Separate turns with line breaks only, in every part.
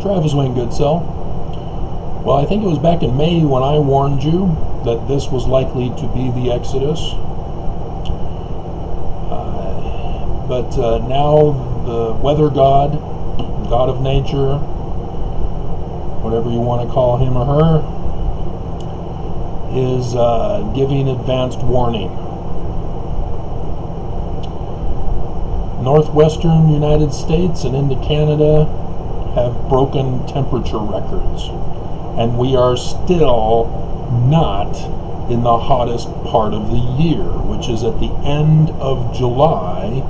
Travis Wayne Goodsell. Well, I think it was back in May when I warned you that this was likely to be the Exodus. But now the weather god, god of nature, whatever you want to call him or her, is giving advanced warning. Northwestern United States and into Canada have broken temperature records, and we are still not in the hottest part of the year, which is at the end of July.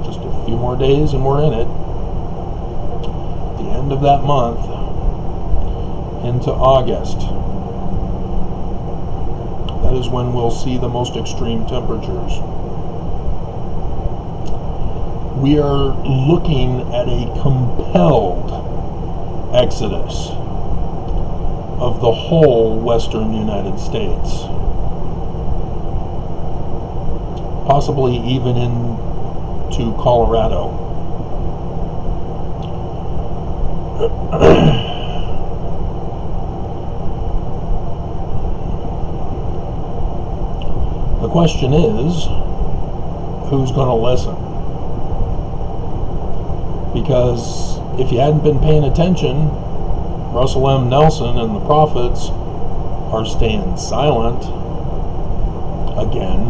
Just a few more days and we're in it. The end of that month into August. That is when we'll see the most extreme temperatures. We are looking at a compelled exodus of the whole western United States, possibly even into Colorado. The question is, who's going to listen? Because if you hadn't been paying attention, Russell M. Nelson and the prophets are staying silent again.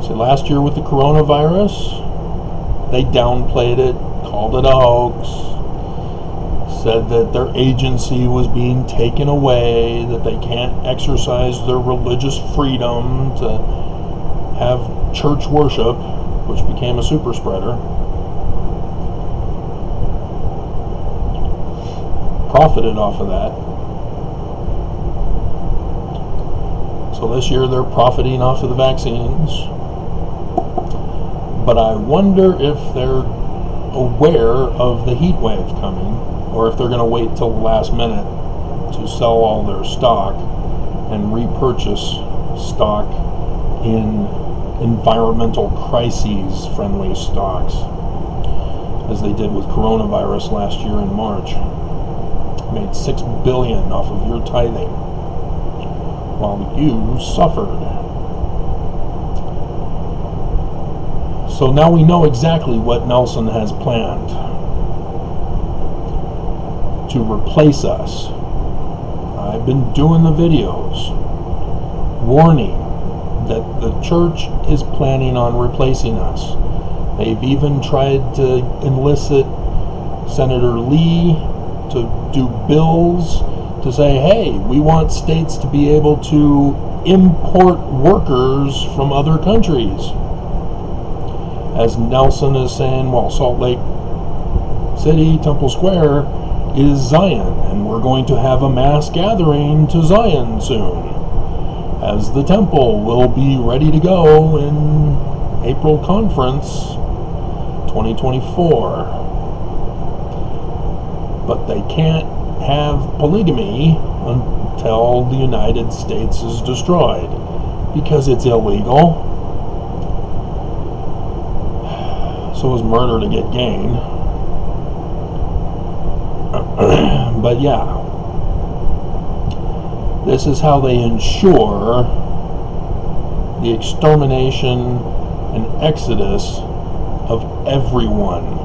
So last year with the coronavirus, they downplayed it, called it a hoax, said that their agency was being taken away, that they can't exercise their religious freedom to have church worship, which became a super spreader. Profited off of that. So this year they're profiting off of the vaccines. But I wonder if they're aware of the heat wave coming, or if they're going to wait till the last minute to sell all their stock and repurchase stock in environmental crises friendly stocks, as they did with coronavirus last year in March. Made $6 billion off of your tithing while you suffered. So now we know exactly what Nelson has planned to replace us. I've been doing the videos warning that the church is planning on replacing us. They've even tried to enlist Senator Lee to do bills to say, hey, we want states to be able to import workers from other countries. As Nelson is saying, well, Salt Lake City, Temple Square is Zion, and we're going to have a mass gathering to Zion soon, as the temple will be ready to go in April conference 2024. But they can't have polygamy until the United States is destroyed, because it's illegal. So is murder to get gain. But yeah, this is how they ensure the extermination and exodus of everyone.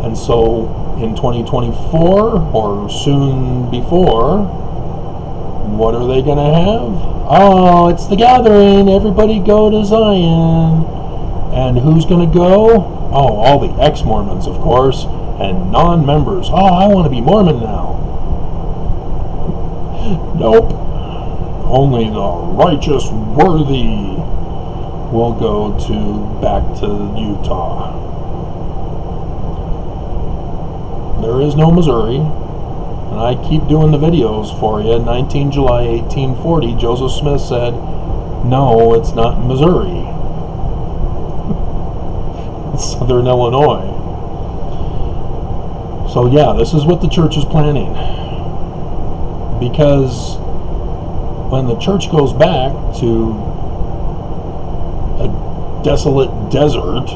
And so in 2024, or soon before, what are they going to have? Oh, it's the gathering. Everybody go to Zion. And who's going to go? Oh, all the ex-Mormons, of course, and non-members. Oh, I want to be Mormon now. Nope. Only the righteous worthy will go back to Utah. There is no Missouri, and I keep doing the videos for you. 19 July 1840, Joseph Smith said, no, it's not Missouri. It's Southern Illinois. So yeah, this is what the church is planning. Because when the church goes back to a desolate desert,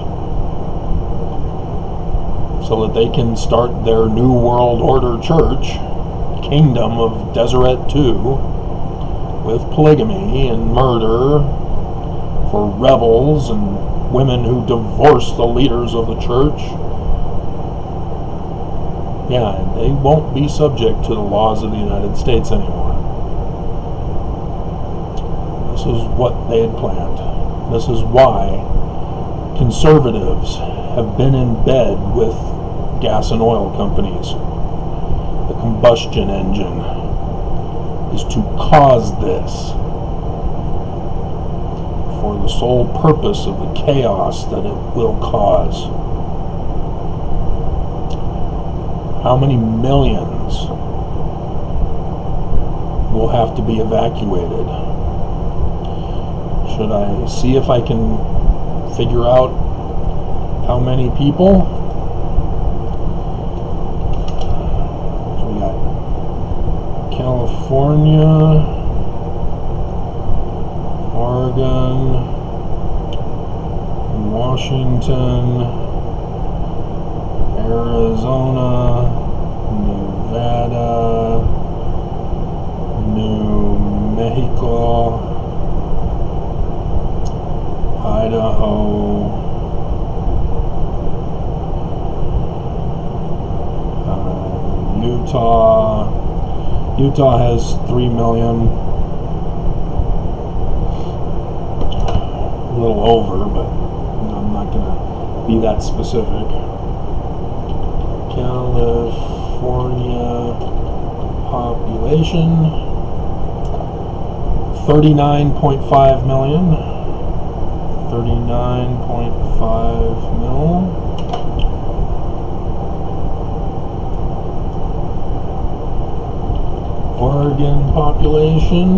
so that they can start their New World Order church, Kingdom of Deseret II, with polygamy and murder for rebels and women who divorce the leaders of the church. Yeah, and they won't be subject to the laws of the United States anymore. This is what they had planned. This is why conservatives have been in bed with gas and oil companies. The combustion engine is to cause this for the sole purpose of the chaos that it will cause. How many millions will have to be evacuated? Should I see if I can figure out how many people? So we got California, Oregon, Washington, Arizona, Nevada, New Mexico, Idaho, Utah. Utah has 3 million. A little over, but I'm not going to be that specific. California population 39.5 million. 39.5 mil. Oregon population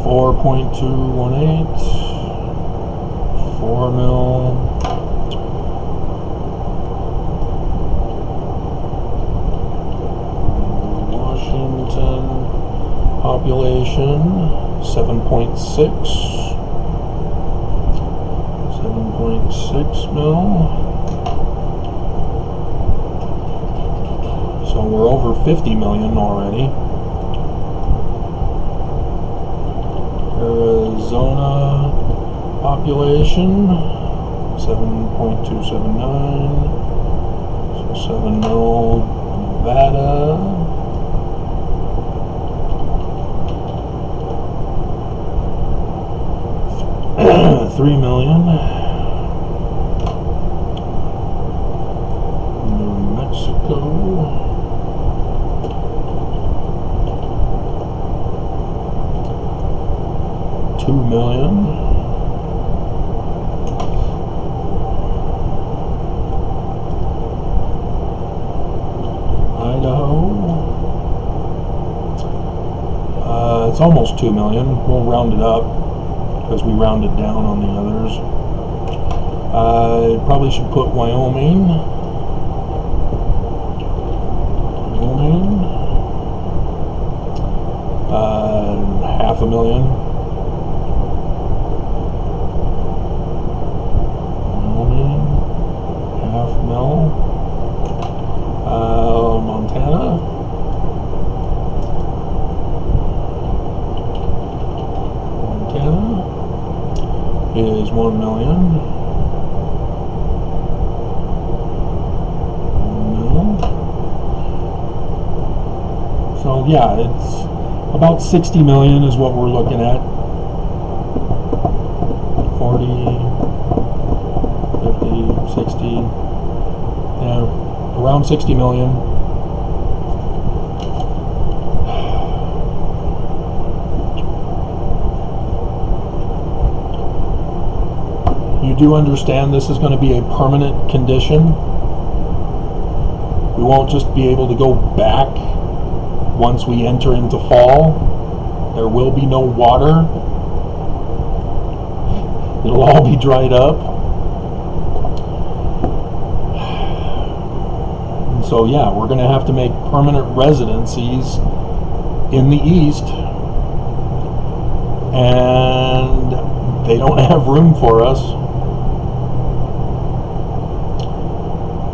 4.218. 4 mil. Washington population 7.6. 7.6 mil. So we're over 50 million already. Arizona population 7.279. So 7 mil. Nevada 3 million. New Mexico 2 million. Idaho, it's almost 2 million. We'll round it up because we rounded down on the others. I probably should put Wyoming. Wyoming. 500,000. Wyoming. 500,000. Montana. Is 1 million. So yeah, it's about 60 million is what we're looking at. 40, 50, 60, yeah, around 60 million. You do understand this is going to be a permanent condition. We won't just be able to go back once we enter into fall. There will be no water. It'll all be dried up. And so yeah, we're going to have to make permanent residencies in the east, and they don't have room for us.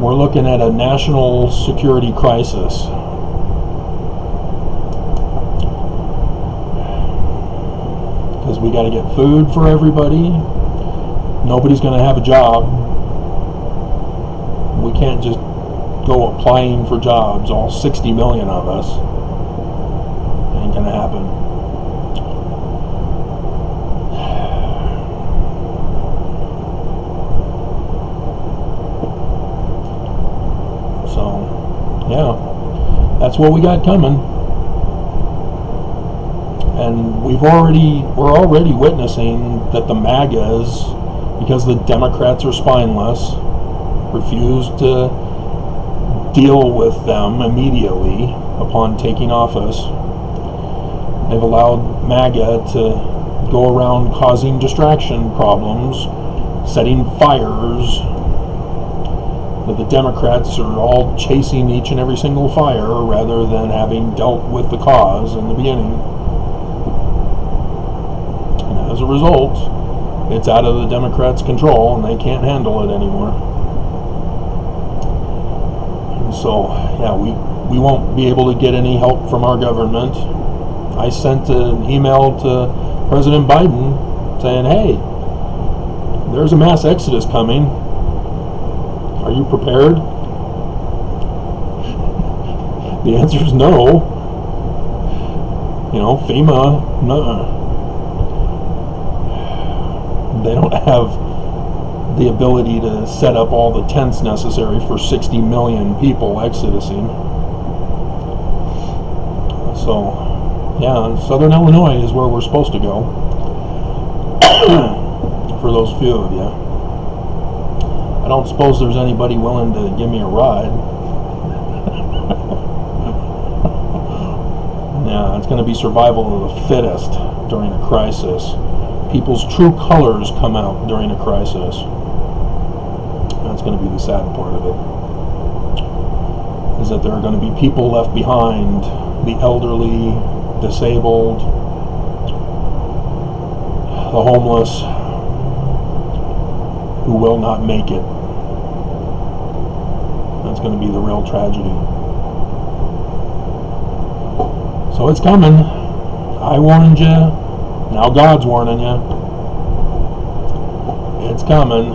We're looking at a national security crisis. Because we got to get food for everybody. Nobody's going to have a job. We can't just go applying for jobs, all 60 million of us. Ain't going to happen. So, yeah, that's what we got coming. And we're already witnessing that the MAGAs, because the Democrats are spineless, refuse to deal with them immediately upon taking office. They've allowed MAGA to go around causing distraction problems, setting fires, that the Democrats are all chasing each and every single fire rather than having dealt with the cause in the beginning. And as a result, it's out of the Democrats' control and they can't handle it anymore. And so, yeah, we won't be able to get any help from our government. I sent an email to President Biden saying, hey, there's a mass exodus coming. Are you prepared? The answer is no. FEMA, no. They don't have the ability to set up all the tents necessary for 60 million people exodusing. So, yeah, Southern Illinois is where we're supposed to go. For those few of you. I don't suppose there's anybody willing to give me a ride. Yeah, it's going to be survival of the fittest during a crisis. People's true colors come out during a crisis. That's going to be the sad part of it. Is that there are going to be people left behind, the elderly, disabled, the homeless, who will not make it. That's going to be the real tragedy. So it's coming. I warned you. Now God's warning you. It's coming.